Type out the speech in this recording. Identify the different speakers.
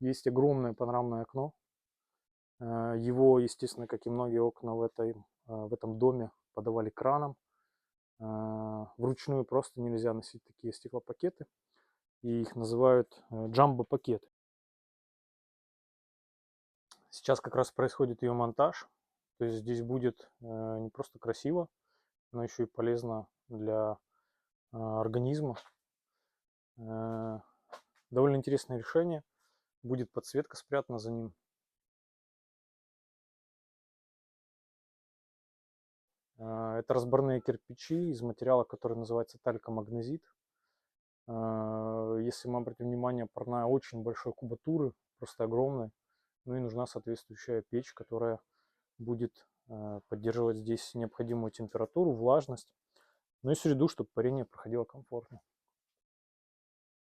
Speaker 1: Есть огромное панорамное окно. Его, естественно, как и многие окна в этом доме, подавали краном. Вручную просто нельзя носить такие стеклопакеты. И их называют джамбо-пакеты. Сейчас как раз происходит ее монтаж. То есть здесь будет не просто красиво, но еще и полезно для организма. Довольно интересное решение. Будет подсветка спрятана за ним. Это разборные кирпичи из материала, который называется талькомагнезит. Если мы обратим внимание, парная очень большой кубатуры, просто огромная. Ну и нужна соответствующая печь, которая будет поддерживать здесь необходимую температуру, влажность, ну и среду, чтобы парение проходило комфортно.